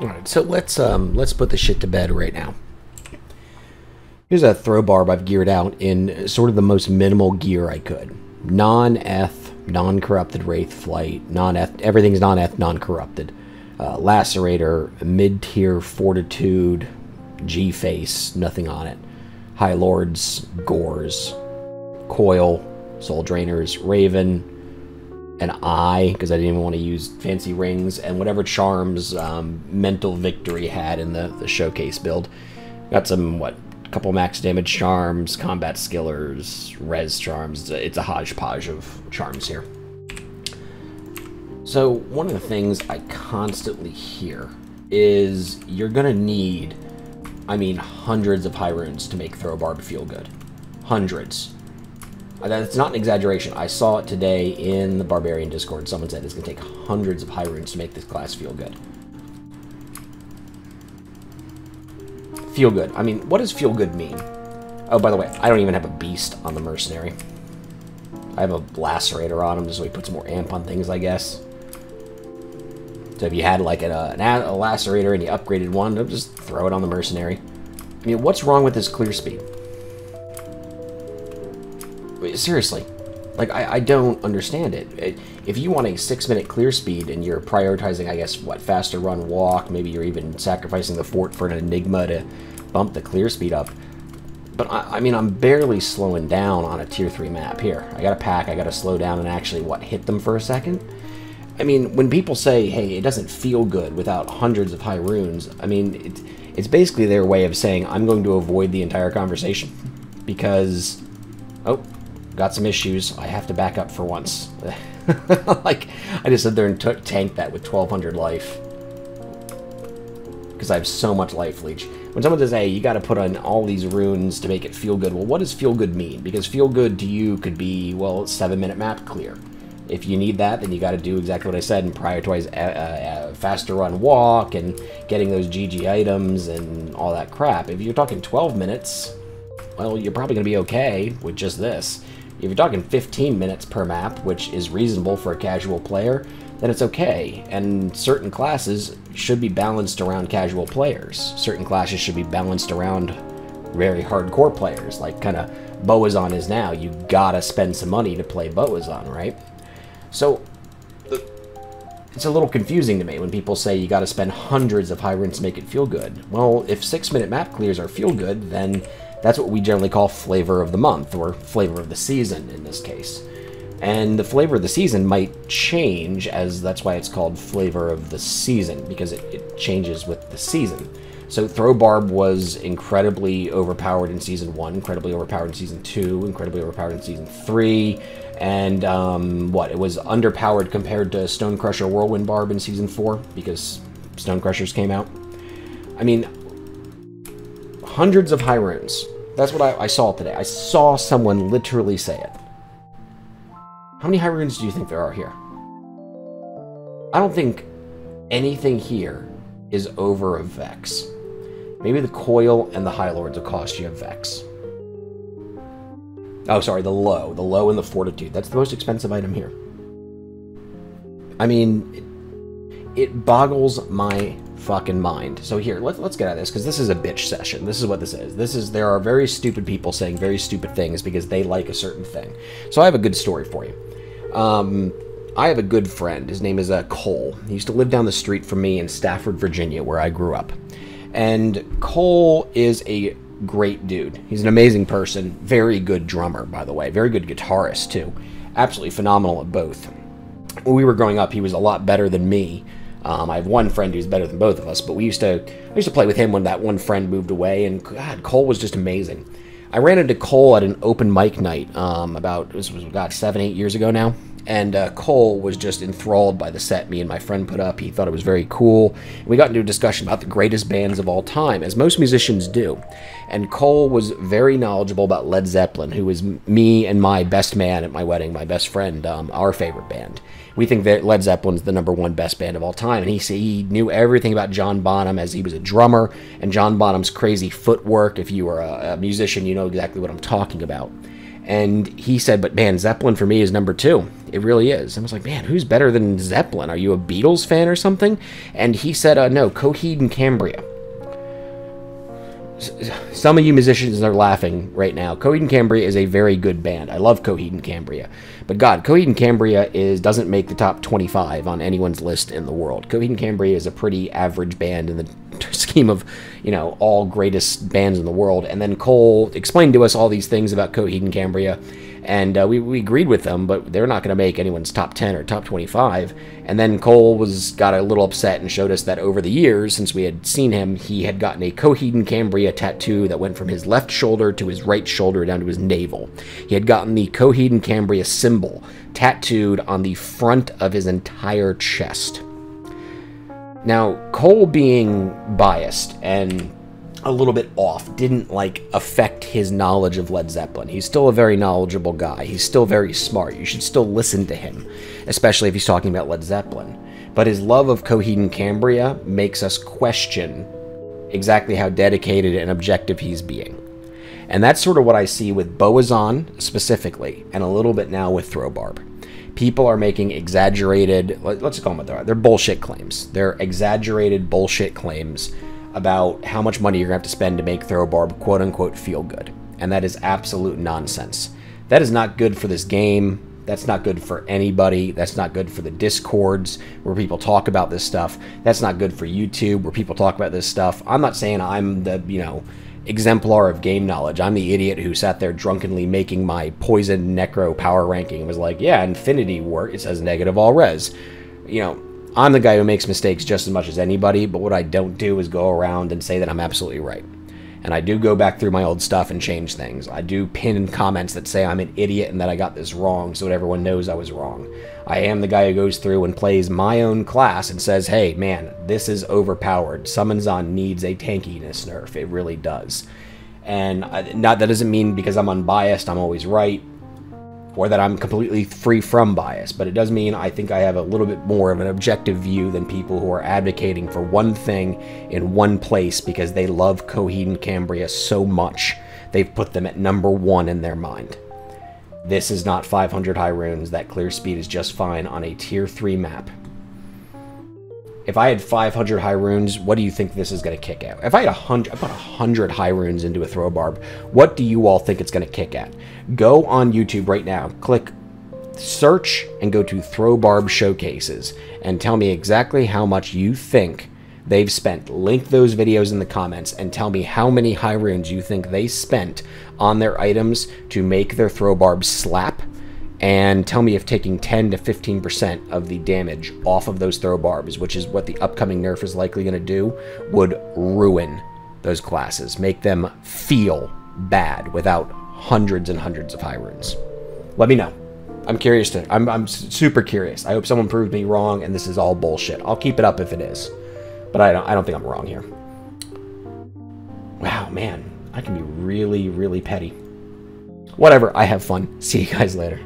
All right, so let's put the shit to bed right now. Here's a throw barb I've geared out in sort of the most minimal gear I could. Non-eth, non-corrupted Wraith Flight, non-eth, everything's non-eth, non-corrupted. Lacerator, mid-tier Fortitude, G-Face, nothing on it. High Lords, Gores, Coil, Soul Drainers, Raven, an Eye, because I didn't even want to use fancy rings, and whatever charms Mental Victory had in the showcase build. Got some, couple max damage charms, combat skillers, res charms. It's a hodgepodge of charms here. So one of the things I constantly hear is you're gonna need, I mean, hundreds of high runes to make Throw Barb feel good. Hundreds. That's not an exaggeration. I saw it today in the Barbarian Discord. Someone said it's gonna take hundreds of high runes to make this class feel good. Feel good. I mean, what does feel good mean? Oh, by the way, I don't even have a beast on the mercenary. I have a lacerator on him just so he puts more amp on things, I guess. So if you had like a lacerator and you upgraded one, just throw it on the mercenary. I mean, what's wrong with this clear speed? Seriously. Like, I don't understand it. If you want a 6-minute clear speed and you're prioritizing, I guess, faster run walk, maybe you're even sacrificing the fort for an enigma to bump the clear speed up. But, I mean, I'm barely slowing down on a tier 3 map here. I got a pack, I got to slow down and actually, hit them for a second? I mean, when people say, hey, it doesn't feel good without hundreds of high runes, I mean, it's basically their way of saying, I'm going to avoid the entire conversation. Because, oh, got some issues. I have to back up for once. Like, I just sit there and tanked that with 1200 life. Because I have so much life leech. When someone says, hey, you got to put on all these runes to make it feel good, well, what does feel good mean? Because feel good to you could be, well, 7-minute map clear. If you need that, then you got to do exactly what I said and prioritize faster run walk and getting those GG items and all that crap. If you're talking 12 minutes, well, you're probably going to be okay with just this. If you're talking 15 minutes per map, which is reasonable for a casual player, then it's okay. And certain classes should be balanced around casual players. Certain classes should be balanced around very hardcore players, like kind of Boazon is now. You gotta spend some money to play Boazon, right? So, it's a little confusing to me when people say you gotta spend hundreds of high runes to make it feel good. Well, if 6-minute map clears are feel good, then that's what we generally call flavor of the month, or flavor of the season in this case. And the flavor of the season might change, as that's why it's called flavor of the season, because it changes with the season. So Throw Barb was incredibly overpowered in Season 1, incredibly overpowered in Season 2, incredibly overpowered in Season 3, and it was underpowered compared to Stonecrusher Whirlwind Barb in Season 4, because Stonecrushers came out. I mean, hundreds of high runes. That's what I saw today. I saw someone literally say it. How many high runes do you think there are here? I don't think anything here is over a Vex. Maybe the Coil and the High Lords will cost you a Vex. Oh, sorry, the Low. The Low and the Fortitude. That's the most expensive item here. I mean, it boggles my fucking mind. So here, let's get at this, because this is a bitch session. This is what this is. There are very stupid people saying very stupid things because they like a certain thing. So I have a good story for you. I have a good friend. His name is Cole. He used to live down the street from me in Stafford, Virginia, where I grew up. And Cole is a great dude. He's an amazing person. Very good drummer, by the way. Very good guitarist, too. Absolutely phenomenal at both. When we were growing up, he was a lot better than me. I have one friend who's better than both of us, but I used to play with him when that one friend moved away, and God, Cole was just amazing. I ran into Cole at an open mic night this was 7-8 years ago now, and Cole was just enthralled by the set me and my friend put up. He thought it was very cool. And we got into a discussion about the greatest bands of all time, as most musicians do. And Cole was very knowledgeable about Led Zeppelin, who was me and my best man at my wedding, my best friend, our favorite band. We think that Led Zeppelin's the #1 best band of all time, and he knew everything about John Bonham, as he was a drummer, and John Bonham's crazy footwork. If you are a musician, you know exactly what I'm talking about. And he said, but man, Zeppelin for me is number 2. It really is. I was like, man, who's better than Zeppelin? Are you a Beatles fan or something? And he said, no, Coheed and Cambria. Some of you musicians are laughing right now. Coheed and Cambria is a very good band. I love Coheed and Cambria. But God, Coheed and Cambria doesn't make the top 25 on anyone's list in the world. Coheed and Cambria is a pretty average band in the scheme of, all greatest bands in the world. And then Cole explained to us all these things about Coheed and Cambria, and we agreed with them, but they're not going to make anyone's top 10 or top 25. And then Cole got a little upset and showed us that over the years, since we had seen him, he had gotten a Coheed and Cambria tattoo that went from his left shoulder to his right shoulder down to his navel. He had gotten the Coheed and Cambria symbol tattooed on the front of his entire chest. Now, Cole being biased and a little bit off didn't affect his knowledge of Led Zeppelin. He's still a very knowledgeable guy. He's still very smart. You should still listen to him, especially if he's talking about Led Zeppelin. But his love of Coheed and Cambria makes us question exactly how dedicated and objective he's being. And that's sort of what I see with Boazon specifically, and a little bit now with Throw Barb. People are making exaggerated, let's call them what they're bullshit claims. They're exaggerated bullshit claims about how much money you're going to have to spend to make Throw Barb quote-unquote feel good. And that is absolute nonsense. That is not good for this game. That's not good for anybody. That's not good for the Discords where people talk about this stuff. That's not good for YouTube where people talk about this stuff. I'm not saying I'm the, exemplar of game knowledge. I'm the idiot who sat there drunkenly making my Poison Necro power ranking and was like, yeah, Infinity War, it says negative all res. I'm the guy who makes mistakes just as much as anybody, but what I don't do is go around and say that I'm absolutely right. And I do go back through my old stuff and change things. I do pin in comments that say I'm an idiot and that I got this wrong so that everyone knows I was wrong. I am the guy who goes through and plays my own class and says, hey, man, this is overpowered. Summonzon needs a tankiness nerf. It really does. And that doesn't mean because I'm unbiased I'm always right, or that I'm completely free from bias, but it does mean I think I have a little bit more of an objective view than people who are advocating for one thing in one place because they love Coheed and Cambria so much they've put them at number 1 in their mind. This is not 500 high runes. That clear speed is just fine on a tier 3 map. If I had 500 high runes, what do you think this is going to kick out? If I had 100, I put 100 high runes into a Throw Barb, what do you all think it's going to kick at? Go on YouTube right now, click search, and go to Throw Barb Showcases, and tell me exactly how much you think they've spent. Link those videos in the comments, and tell me how many high runes you think they spent on their items to make their Throw Barb slap. And tell me if taking 10 to 15% of the damage off of those Throw Barbs, which is what the upcoming nerf is likely going to do, would ruin those classes. Make them feel bad without hundreds and hundreds of high runes. Let me know. I'm curious I'm super curious. I hope someone proved me wrong and this is all bullshit. I'll keep it up if it is. But I don't think I'm wrong here. Wow, man. I can be really, really petty. Whatever. I have fun. See you guys later.